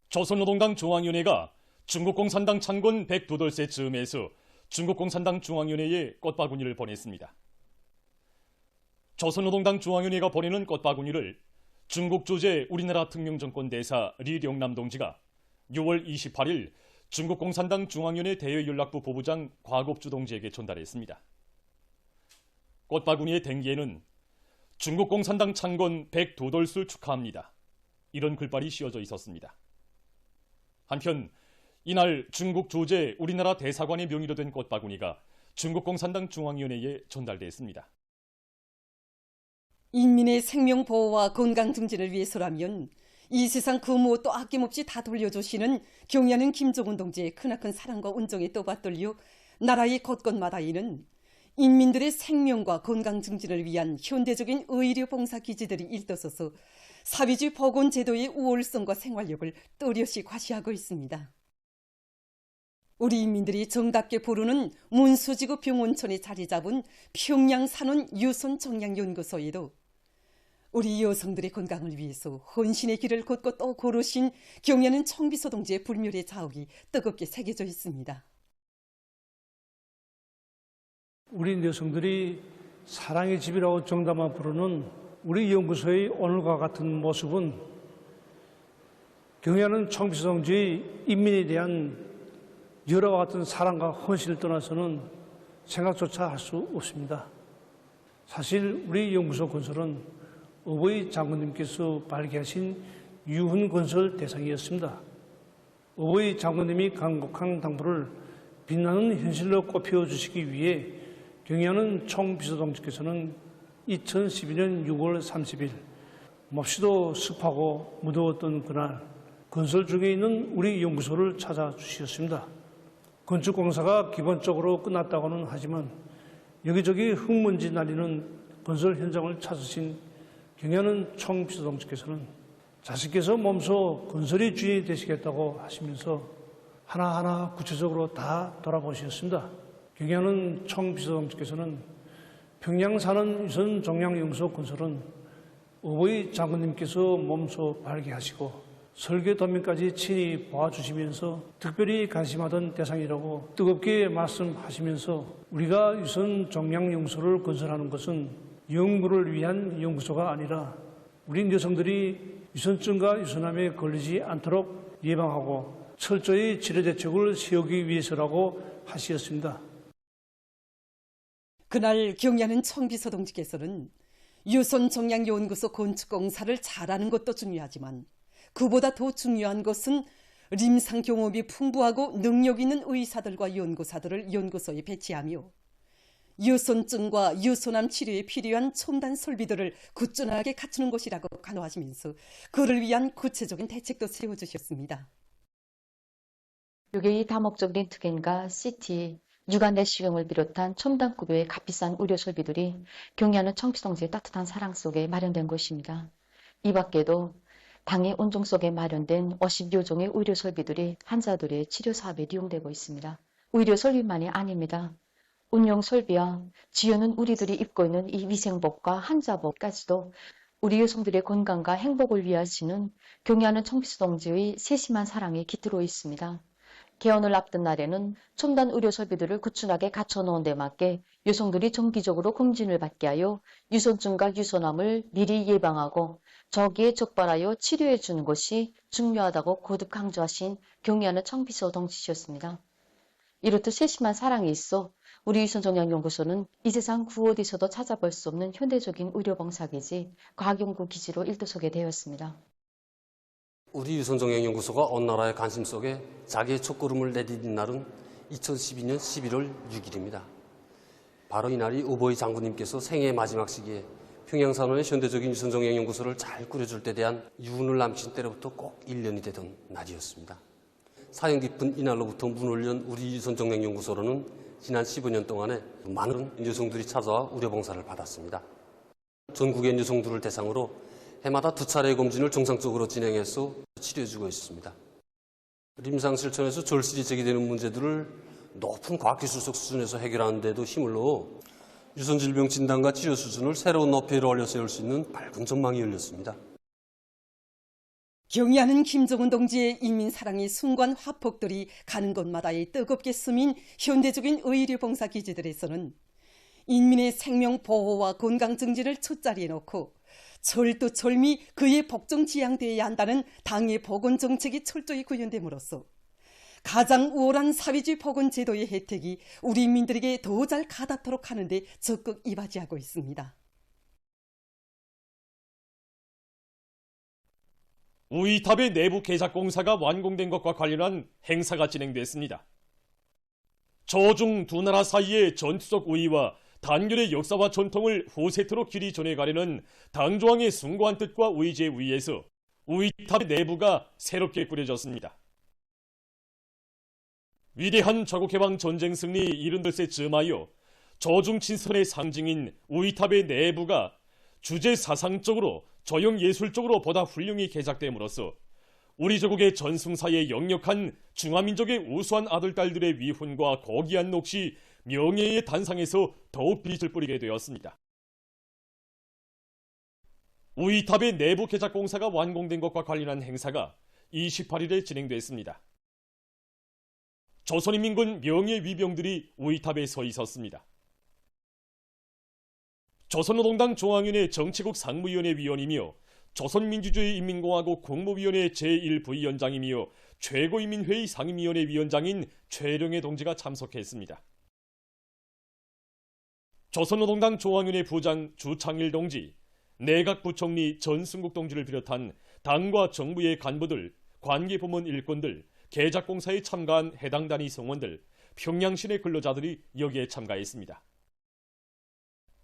조선노동당 중앙위원회가 중국공산당 창건 102돌째 즈음에서 중국공산당 중앙위원회에 꽃바구니를 보냈습니다. 조선노동당 중앙위원회가 보내는 꽃바구니를 중국 주재 우리나라 특명정권 대사 리룡남 동지가 6월 28일 중국공산당 중앙위원회 대외연락부 부부장 곽옥주 동지에게 전달했습니다. 꽃바구니의 댕기에는 중국공산당 창건 102돌술 축하합니다. 이런 글발이 씌워져 있었습니다. 한편 이날 중국 주재 우리나라 대사관의 명의로 된 꽃바구니가 중국공산당 중앙위원회에 전달됐습니다. 인민의 생명 보호와 건강 증진을 위해서라면 이 세상 그 무엇도 아낌없이 다 돌려주시는 경의하는 김정은 동지의 크나큰 사랑과 온정에 떠받들려 나라의 곳곳마다에는 인민들의 생명과 건강 증진을 위한 현대적인 의료 봉사 기지들이 일떠서서 사회주의 복원 제도의 우월성과 생활력을 또렷이 과시하고 있습니다. 우리 인민들이 정답게 부르는 문수지구 병원촌에 자리 잡은 평양 산원 유손정량연구소에도 우리 여성들의 건강을 위해서 헌신의 길을 걷고 또 걸으신 경의하는 청비서 동지의 불멸의 자욱이 뜨겁게 새겨져 있습니다. 우리 여성들이 사랑의 집이라고 정담아 부르는 우리 연구소의 오늘과 같은 모습은 경의하는 청비서 동지의 인민에 대한 열화와 같은 사랑과 헌신을 떠나서는 생각조차 할 수 없습니다. 사실 우리 연구소 건설은 어버이 장군님께서 발기하신 유훈건설 대상이었습니다. 어버이 장군님이 간곡한 당부를 빛나는 현실로 꼽혀주시기 위해 경의하는 총비서동지께서는 2012년 6월 30일 몹시도 습하고 무더웠던 그날 건설 중에 있는 우리 연구소를 찾아주셨습니다. 건축공사가 기본적으로 끝났다고는 하지만 여기저기 흙먼지 날리는 건설 현장을 찾으신 경의하는 총비서동지께서는 자신께서 몸소 건설의 주인이 되시겠다고 하시면서 하나하나 구체적으로 다 돌아보셨습니다. 경의하는 총비서동지께서는 평양 사는 유선종량연구소 건설은 어버이 장군님께서 몸소 발기하시고 설계 도면까지 친히 보아주시면서 특별히 관심하던 대상이라고 뜨겁게 말씀하시면서 우리가 유선종량연구소를 건설하는 것은 연구를 위한 연구소가 아니라 우리 여성들이 유선증과 유선암에 걸리지 않도록 예방하고 철저히 치료대책을 세우기 위해서라고 하시었습니다. 그날 경의하는 청비서 동지께서는 유선종량연구소 건축공사를 잘하는 것도 중요하지만 그보다 더 중요한 것은 림상 경험이 풍부하고 능력 있는 의사들과 연구사들을 연구소에 배치하며 유선증과 유선암 치료에 필요한 첨단 설비들을 꾸준하게 갖추는 것이라고 간호하시면서 그를 위한 구체적인 대책도 세워주셨습니다. 이게 이 다목적인 특허과 CT, 육아 내시경을 비롯한 첨단급의 값비싼 의료 설비들이 경의하는 청비서동지의 따뜻한 사랑 속에 마련된 것입니다. 이 밖에도 당의 온종 속에 마련된 50여 종의 의료 설비들이 환자들의 치료 사업에 이용되고 있습니다. 의료 설비만이 아닙니다. 운영 설비와 지연은 우리들이 입고 있는 이 위생복과 환자복까지도 우리 여성들의 건강과 행복을 위하시는 경의하는 청비서동지의 세심한 사랑이 깃들어 있습니다. 개원을 앞둔 날에는 첨단 의료 설비들을 꾸준하게 갖춰놓은 데 맞게 여성들이 정기적으로 검진을 받게 하여 유선증과 유선암을 미리 예방하고 저기에 적발하여 치료해 주는 것이 중요하다고 거듭 강조하신 경의하는 청비서 동지셨습니다. 이렇듯 세심한 사랑이 있어 우리 유선종량연구소는 이 세상 그 어디서도 찾아볼 수 없는 현대적인 의료봉사기지 과학연구기지로 일도서게 되었습니다. 우리 유선종량연구소가 온 나라의 관심 속에 자기의 첫걸음을 내디딘 날은 2012년 11월 6일입니다. 바로 이날이 어버이 장군님께서 생애의 마지막 시기에 평양산원의 현대적인 유선종량연구소를 잘 꾸려줄 때 대한 유운을 남기신 때로부터 꼭 1년이 되던 날이었습니다. 사연 깊은 이날로부터 문을 연 우리 유선종량연구소로는 지난 15년 동안에 많은 여성들이 찾아와 의료봉사를 받았습니다. 전국의 여성들을 대상으로 해마다 2차례의 검진을 정상적으로 진행해서 치료해주고 있습니다. 림상 실천에서 절실히 제기되는 문제들을 높은 과학기술적 수준에서 해결하는 데도 힘을 넣어 유선질병 진단과 치료 수준을 새로운 높이로 올려 세울 수 있는 밝은 전망이 열렸습니다. 경의하는 김정은 동지의 인민사랑의 순관 화폭들이 가는 곳마다의 뜨겁게 스민 현대적인 의료봉사 기지들에서는 인민의 생명 보호와 건강 증진을 첫자리에 놓고 철두철미 그의 복종지향되어야 한다는 당의 보건정책이 철저히 구현됨으로써 가장 우월한 사회주의 보건제도의 혜택이 우리 인민들에게 더 잘 가닿도록 하는 데 적극 이바지하고 있습니다. 우이탑의 내부 개작 공사가 완공된 것과 관련한 행사가 진행됐습니다. 저중 두 나라 사이의 전투적 우위와 단결의 역사와 전통을 후세토로 길이 전해가려는 당조항의 숭고한 뜻과 의지에 의해서 우이탑의 내부가 새롭게 꾸려졌습니다. 위대한 자국해방 전쟁 승리 78세 즈음하여 저중 친선의 상징인 우이탑의 내부가 주제 사상적으로 저형 예술적으로 보다 훌륭히 개작됨으로써 우리 조국의 전승사에 역력한 중화민족의 우수한 아들딸들의 위훈과 고귀한 녹시 명예의 단상에서 더욱 빛을 뿌리게 되었습니다. 우이탑의 내부 개작 공사가 완공된 것과 관련한 행사가 28일에 진행됐습니다. 조선인민군 명예위병들이 우이탑에 서 있었습니다. 조선노동당 중앙위원회 정치국 상무위원회 위원이며 조선민주주의인민공화국 국무위원회 제1부위원장이며 최고인민회의 상임위원회 위원장인 최령해 동지가 참석했습니다. 조선노동당 중앙위원회 부장 주창일 동지, 내각부총리 전승국 동지를 비롯한 당과 정부의 간부들, 관계부문 일꾼들, 개작공사에 참가한 해당 단위 성원들, 평양시내 근로자들이 여기에 참가했습니다.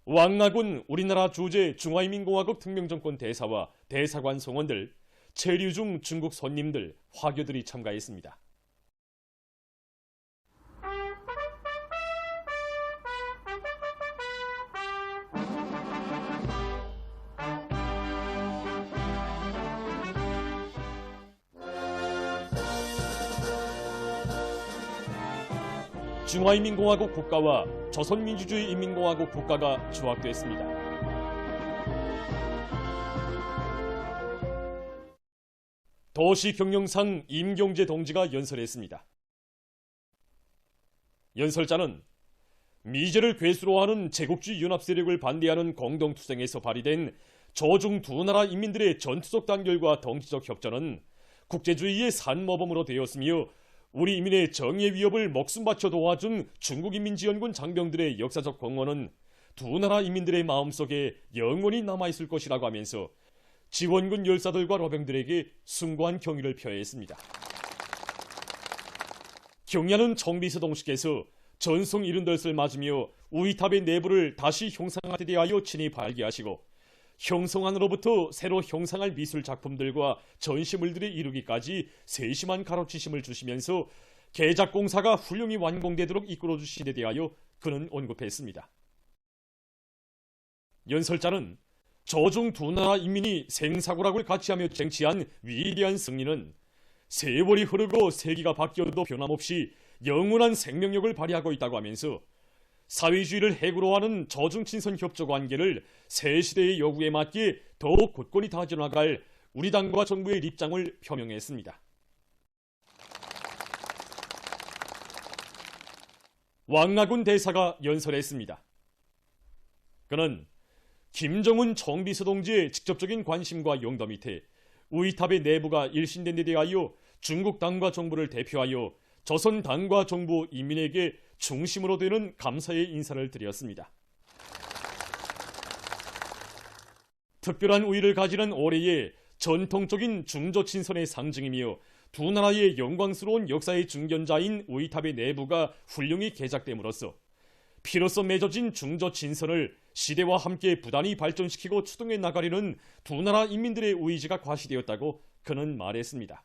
왕나군 우리나라 주재 중화인민공화국 특명정권 대사와 대사관 성원들, 체류 중 중국 손님들, 화교들이 참가했습니다. 중화인민공화국 국가와 조선민주주의인민공화국 국가가 조합됐습니다. 도시경영상 임경재 동지가 연설했습니다. 연설자는 미제를 괴수로 하는 제국주의 연합 세력을 반대하는 공동투쟁에서 발휘된 조중 두 나라 인민들의 전투적 단결과 정치적 협전은 국제주의의 산모범으로 되었으며 우리 인민의 정의의 위협을 목숨 바쳐 도와준 중국인민지원군 장병들의 역사적 공헌은 두 나라 인민들의 마음속에 영원히 남아있을 것이라고 하면서 지원군 열사들과 로병들에게 숭고한 경의를 표했습니다. 경야는 청비서동식에서 전송 78을 맞으며 우이탑의 내부를 다시 형상화에 대하여 친히 발기하시고 형성안으로부터 새로 형상할 미술 작품들과 전시물들에 이르기까지 세심한 가로치심을 주시면서 개작공사가 훌륭히 완공되도록 이끌어주신 데 대하여 그는 언급했습니다. 연설자는 저중 두 나라 인민이 생사고락을 같이하며 쟁취한 위대한 승리는 세월이 흐르고 세기가 바뀌어도 변함없이 영원한 생명력을 발휘하고 있다고 하면서 사회주의를 핵으로 하는 저중친선 협조 관계를 새 시대의 요구에 맞게 더욱 굳건히 다져나갈 우리 당과 정부의 입장을 표명했습니다. 왕나군 대사가 연설했습니다. 그는 김정은 정비서 동지의 직접적인 관심과 용도 밑에 우이탑의 내부가 일신된 데 대하여 중국 당과 정부를 대표하여 조선 당과 정부 인민에게 중심으로 되는 감사의 인사를 드렸습니다. 특별한 우위를 가지는 올해의 전통적인 중조친선의 상징이며 두 나라의 영광스러운 역사의 중견자인 우이탑의 내부가 훌륭히 개작됨으로써 피로써 맺어진 중조친선을 시대와 함께 부단히 발전시키고 추동해 나가려는 두 나라 인민들의 의지가 과시되었다고 그는 말했습니다.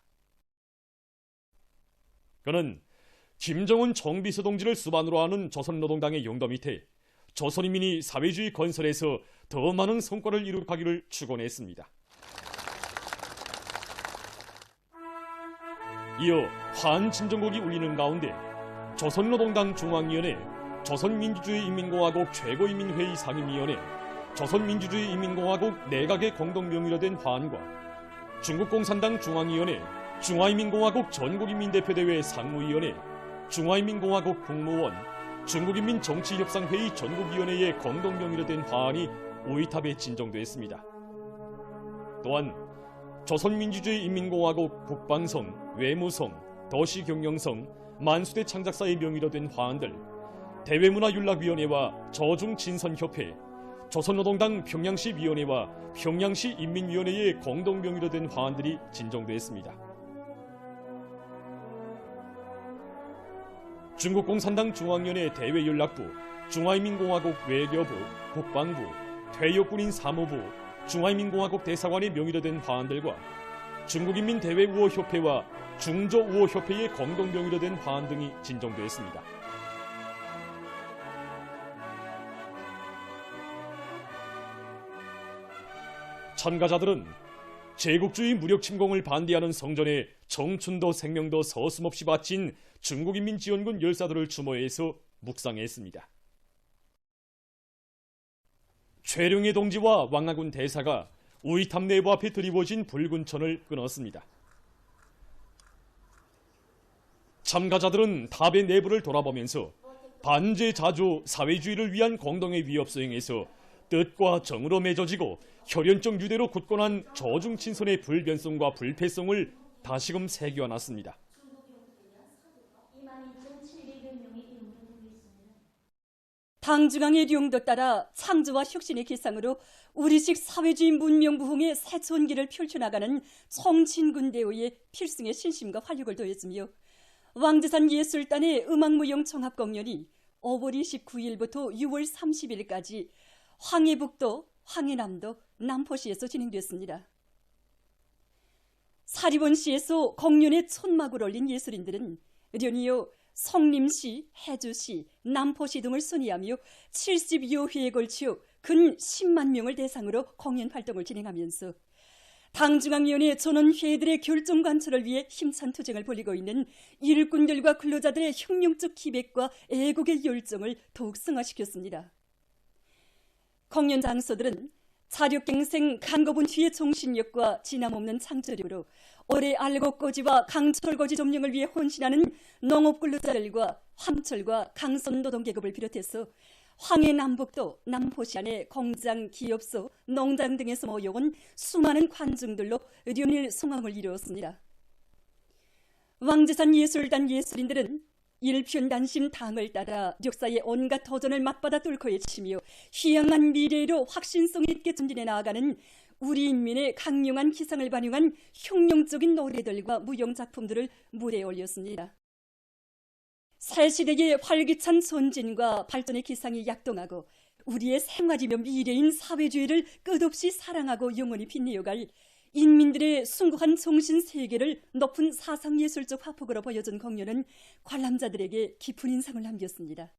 그는 김정은 정비서 동지를 수반으로 하는 조선노동당의 용도 밑에 조선인민이 사회주의 건설에서 더 많은 성과를 이룩하기를 축원했습니다. 이어 환진정곡이 울리는 가운데 조선노동당 중앙위원회, 조선민주주의인민공화국 최고인민회의 상임위원회, 조선민주주의인민공화국 내각의 공동명의로 된 환과 중국공산당 중앙위원회, 중화인민공화국 전국인민대표대회 상무위원회, 중화인민공화국 국무원, 중국인민정치협상회의 전국위원회의 공동명의로 된 화환이 오이탑에 진정됐습니다. 또한 조선민주주의인민공화국 국방성, 외무성, 도시경영성, 만수대 창작사의 명의로 된 화환들, 대외문화윤락위원회와 저중친선협회, 조선노동당 평양시 위원회와 평양시 인민위원회의 공동명의로 된 화환들이 진정됐습니다. 중국공산당 중앙위원회 대외연락부, 중화인민공화국 외교부, 국방부, 퇴역군인 사무부, 중화인민공화국 대사관의 명의로 된 화환들과 중국인민대외우호협회와 중조우호협회의 공동명의로 된 화환 등이 진정됐습니다. 참가자들은 제국주의 무력 침공을 반대하는 성전에 청춘도 생명도 서슴없이 바친 중국인민지원군 열사들을 추모해서 묵상했습니다. 최룡해 동지와 왕하군 대사가 우이탑 내부 앞에 드리워진 붉은 천을 끊었습니다. 참가자들은 탑의 내부를 돌아보면서 반제자주 사회주의를 위한 공동의 위협 수행에서 뜻과 정으로 맺어지고 혈연적 유대로 굳건한 저중친선의 불변성과 불패성을 다시금 새겨놨습니다. 당중앙의 룡도 따라 창조와 혁신의 기상으로 우리식 사회주의 문명 부흥의 새 전기를 펼쳐나가는 청진군대회의 필승의 신심과 활력을 더했으며 왕제산 예술단의 음악무용 종합공연이 5월 29일부터 6월 30일까지 황해북도, 황해남도, 남포시에서 진행됐습니다. 사리원시에서 공연의 촌막을 올린 예술인들은 련이요 성림시, 해주시, 남포시 등을 순회하며 70여 회에 걸쳐 근 10만 명을 대상으로 공연 활동을 진행하면서 당중앙위원회 전원회의들의 결정 관철을 위해 힘찬 투쟁을 벌이고 있는 일꾼들과 근로자들의 혁명적 기백과 애국의 열정을 더욱 승화시켰습니다. 공연 장소들은 자력갱생 강거분투의 정신력과 진함없는 창조력으로 올해 알곡거지와 강철거지 점령을 위해 헌신하는 농업근로자들과 황철과 강선노동계급을 비롯해서 황해남북도, 남포시 안의 공장, 기업소, 농장 등에서 모여온 수많은 관중들로 련일 성황을 이루었습니다. 왕제산 예술단 예술인들은 일편단심 당을 따라 역사의 온갖 도전을 맞받아 뚫고 외치며 희망한 미래로 확신성 있게 전진해 나아가는 우리 인민의 강력한 기상을 반영한 혁명적인 노래들과 무용작품들을 무대에 올렸습니다. 새 시대의 활기찬 전진과 발전의 기상이 약동하고 우리의 생활이며 미래인 사회주의를 끝없이 사랑하고 영원히 빛내어갈 인민들의 숭고한 정신세계를 높은 사상예술적 화폭으로 보여준 공연은 관람자들에게 깊은 인상을 남겼습니다.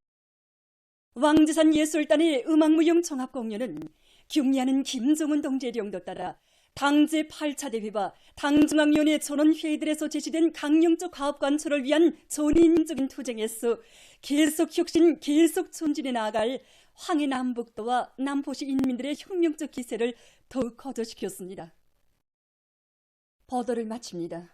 왕제산 예술단의 음악무용 종합공연은 경리하는 김정은 동지의 령도 따라 당 제8차 대회와 당중앙위원회 전원회의들에서 제시된 강령적 가업관철을 위한 전인적인 투쟁에서 계속 혁신, 계속 전진해 나아갈 황해남북도와 남포시 인민들의 혁명적 기세를 더욱 거저시켰습니다. 보도를 마칩니다.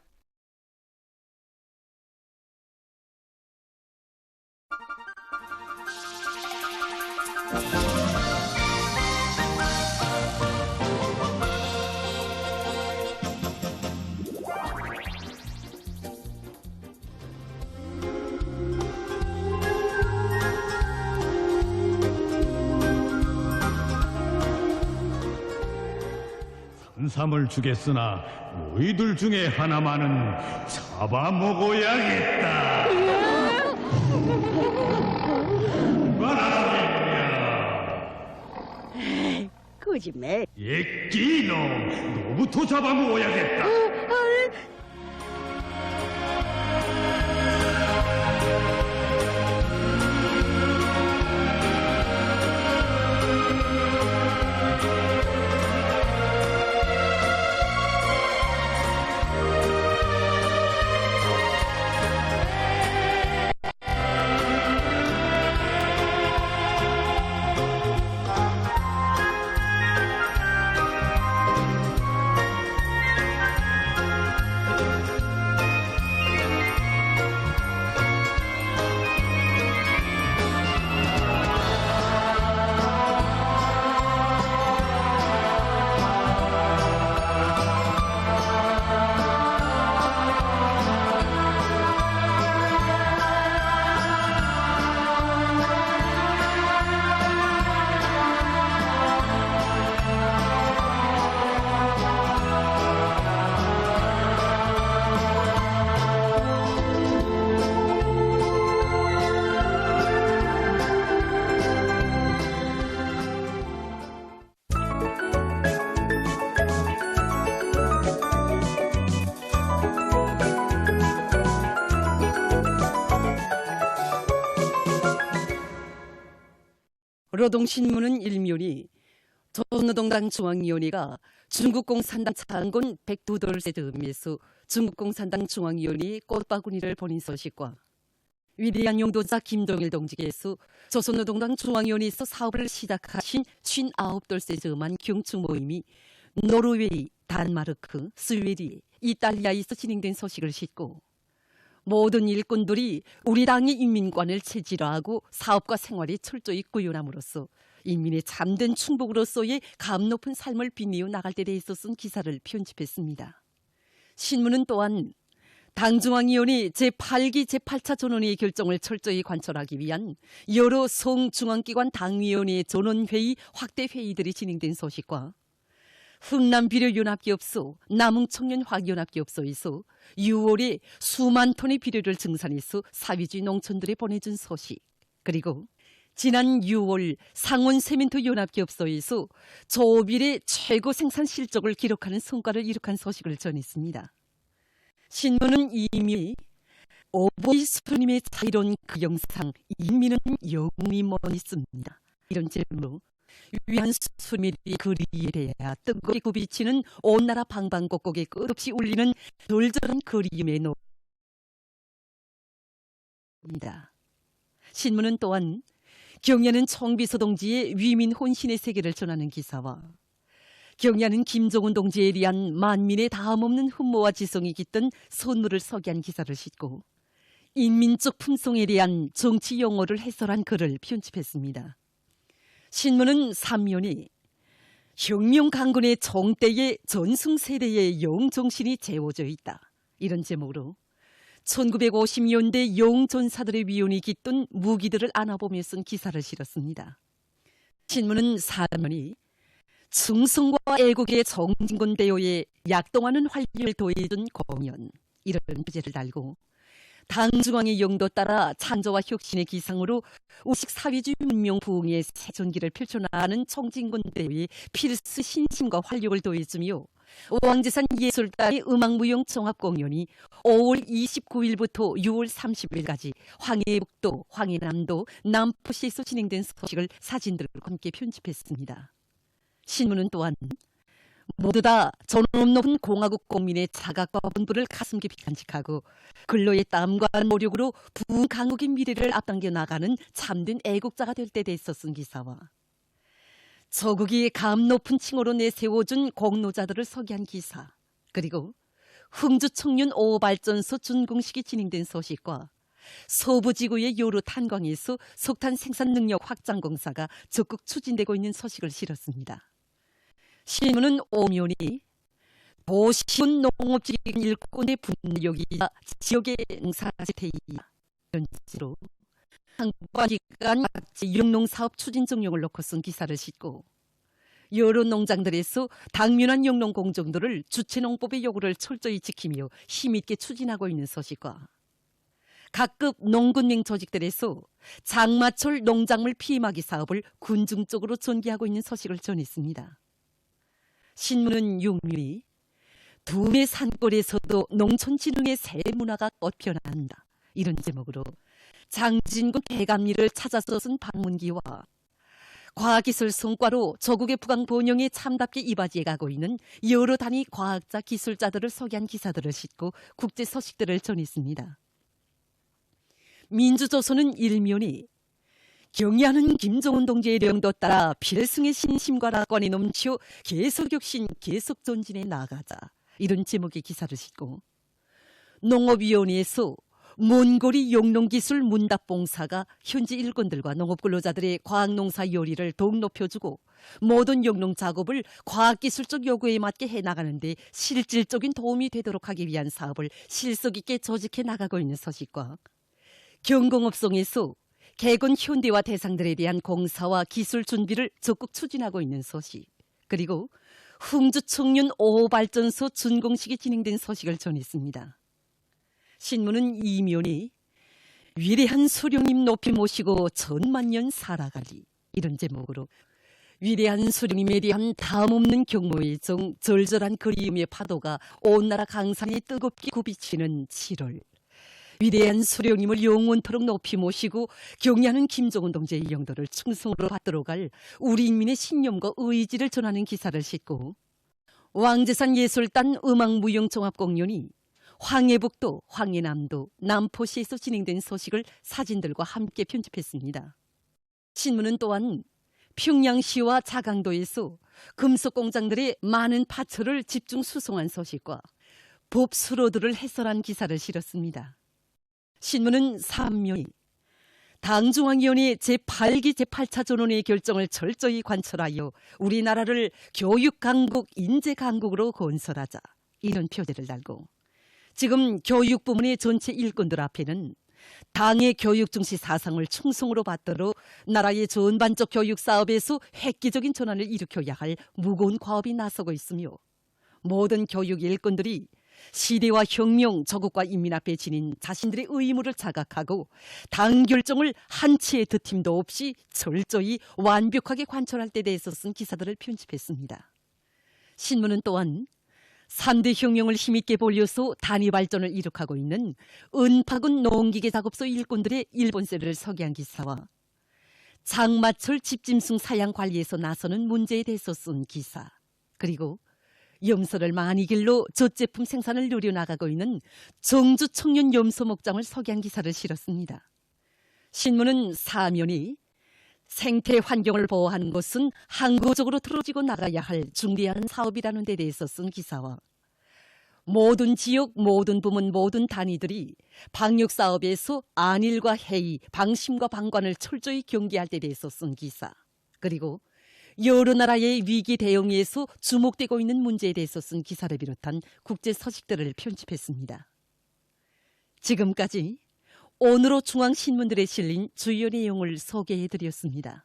삼삼을 주겠으나 너희들 중에 하나만은 잡아먹어야겠다. 말하겠냐? 거짓말. 예끼놈, 너부터 잡아먹어야겠다. 노동신문은 일면이 조선노동당 중앙위원회가 중국공산당 장군 백두돌세 즈음에서 중국공산당 중앙위원회에 꽃바구니를 보낸 소식과 위대한 용도자 김동일 동지께서 조선노동당 중앙위원회에서 사업을 시작하신 59돌세 즈음한 경축 모임이 노르웨이, 단마르크, 스웨덴, 이탈리아에서 진행된 소식을 싣고 모든 일꾼들이 우리 당의 인민관을 체질화하고 사업과 생활에 철저히 구현함으로써 인민의 참된 충복으로서의 감 높은 삶을 빛내어 나갈 때 대해서 쓴 기사를 편집했습니다. 신문은 또한 당중앙위원회 제8기 제8차 전원회의 결정을 철저히 관철하기 위한 여러 성중앙기관 당위원회 전원회의 확대 회의들이 진행된 소식과 흥남비료연합기업소, 남흥청년화학연합기업소에서 6월에 수만 톤의 비료를 증산해서 사회주의 농촌들에 보내준 소식, 그리고 지난 6월 상원세멘토연합기업소에서 조빌의 최고 생산 실적을 기록하는 성과를 이룩한 소식을 전했습니다. 신문은 이미 오보이 스님의 자유로운 그 영상 인민은 영웅이 멋있습니다. 이런 제목으로 위안 수밀이 거리에 대하 뜨겁게 굽이치는 온 나라 방방곡곡에 끝없이 울리는 절절한 그리움의 노래입니다. 신문은 또한 경야는 청비서 동지의 위민 혼신의 세계를 전하는 기사와 경야는 김정은 동지에 대한 만민의 다함없는 흠모와 지성이 깃든 선물을 소개한 기사를 싣고 인민적 품성에 대한 정치 용어를 해설한 글을 편집했습니다. 신문은 3면이 혁명 강군의 정대의 전승세대의 영정신이 재워져 있다. 이런 제목으로 1950년대 영전사들의 위온이 깃든 무기들을 안아보며 쓴 기사를 실었습니다. 신문은 4면이 충성과 애국의 정진군 대요에 약동하는 활기를 더해준 공연, 이런 부제를 달고 당중앙의 영도 따라 창조와 혁신의 기상으로 우식 사회주의 문명 부흥의 새 전기를 펼쳐나가는 청진군 대회에 필수 신심과 활력을 더해주며 왕재산 예술단의 음악무용 종합공연이 5월 29일부터 6월 30일까지 황해북도, 황해남도, 남포시에서 진행된 소식을 사진들과 함께 편집했습니다. 신문은 또한 모두 다 전원 높은 공화국 공민의 자각과 분부를 가슴 깊이 간직하고 근로의 땀과 노력으로 부흥 강국의 미래를 앞당겨 나가는 참된 애국자가 될 때 대해서 쓴 기사와 저국이 감 높은 칭호로 내세워준 공로자들을 소개한 기사, 그리고 흥주 청년 5발전소 준공식이 진행된 소식과 서부지구의 요로 탄광에서 석탄 생산 능력 확장 공사가 적극 추진되고 있는 소식을 실었습니다. 신문은 5면이 도시군 농업지역 일꾼의 분력이자 지역의 농사재태이자 이런 식으로 한관기간 영농사업 추진 정령을 놓고 쓴 기사를 싣고 여러 농장들에서 당면한 영농공정들을 주체농법의 요구를 철저히 지키며 힘있게 추진하고 있는 소식과 각급 농군민 조직들에서 장마철 농작물 피임하기 사업을 군중적으로 전개하고 있는 소식을 전했습니다. 신문은 6면이 두메 산골에서도 농촌진흥의 새 문화가 꽃피어난다. 이런 제목으로 장진군 개감리를 찾아서 쓴 방문기와 과학기술 성과로 조국의 부강 번영에 참답게 이바지해 가고 있는 여러 단위 과학자, 기술자들을 소개한 기사들을 싣고 국제 소식들을 전했습니다. 민주조선은 1면이 경의하는 김정은 동지의 명도 따라 필승의 신심과 낙관이 넘쳐 계속혁신, 계속전진에 나아가자. 이런 제목의 기사를 싣고 농업위원회에서 몬고리 용농기술 문답봉사가 현지 일꾼들과 농업근로자들의 과학농사 요리를 더욱 높여주고 모든 영농작업을 과학기술적 요구에 맞게 해나가는데 실질적인 도움이 되도록 하기 위한 사업을 실속 있게 조직해 나가고 있는 소식과 경공업성에서 개건 현대화 대상들에 대한 공사와 기술 준비를 적극 추진하고 있는 소식, 그리고 흥주 청년 5호 발전소 준공식이 진행된 소식을 전했습니다. 신문은 2면이 위대한 수령님 높이 모시고 천만년 살아가리, 이런 제목으로 위대한 수령님에 대한 다음없는 경모의 정, 절절한 그리움의 파도가 온 나라 강산에 뜨겁게 굽이치는 7월, 위대한 수령님을 영원토록 높이 모시고 경의하는 김정은 동지의 영도를 충성으로 받들어 갈 우리 인민의 신념과 의지를 전하는 기사를 싣고 왕제산 예술단 음악무용종합공연이 황해북도, 황해남도, 남포시에서 진행된 소식을 사진들과 함께 편집했습니다. 신문은 또한 평양시와 자강도에서 금속공장들의 많은 파처를 집중 수송한 소식과 법수로들을 해설한 기사를 실었습니다. 신문은 삼면이 당중앙위원회 제8기 제8차 전원의 결정을 철저히 관철하여 우리나라를 교육강국, 인재강국으로 건설하자, 이런 표제를 달고 지금 교육부문의 전체 일꾼들 앞에는 당의 교육 중시 사상을 충성으로 받들어 나라의 전반적 교육 사업에서 획기적인 전환을 일으켜야 할 무거운 과업이 나서고 있으며 모든 교육 일꾼들이 시대와 혁명, 조국과 인민 앞에 지닌 자신들의 의무를 자각하고 당 결정을 한치의 드팀도 없이 철저히 완벽하게 관철할 때 대해서 쓴 기사들을 편집했습니다. 신문은 또한 3대 혁명을 힘있게 벌려서 단위 발전을 이룩하고 있는 은파군 농기계 작업소 일꾼들의 일본세를 소개한 기사와 장마철 집짐승 사양 관리에서 나서는 문제에 대해서 쓴 기사, 그리고 염소를 많이 길러 젖제품 생산을 누려나가고 있는 정주 청년 염소 목장을 소개한 기사를 실었습니다. 신문은 사면이 생태 환경을 보호하는 것은 항구적으로 틀어지고 나가야 할 중대한 사업이라는 데 대해서 쓴 기사와 모든 지역, 모든 부문, 모든 단위들이 방역사업에서 안일과 해이, 방심과 방관을 철저히 경계할 때 대해서 쓴 기사, 그리고 여러 나라의 위기 대응에서 주목되고 있는 문제에 대해서 쓴 기사를 비롯한 국제 서식들을 편집했습니다. 지금까지 오늘호 중앙신문들에 실린 주요 내용을 소개해드렸습니다.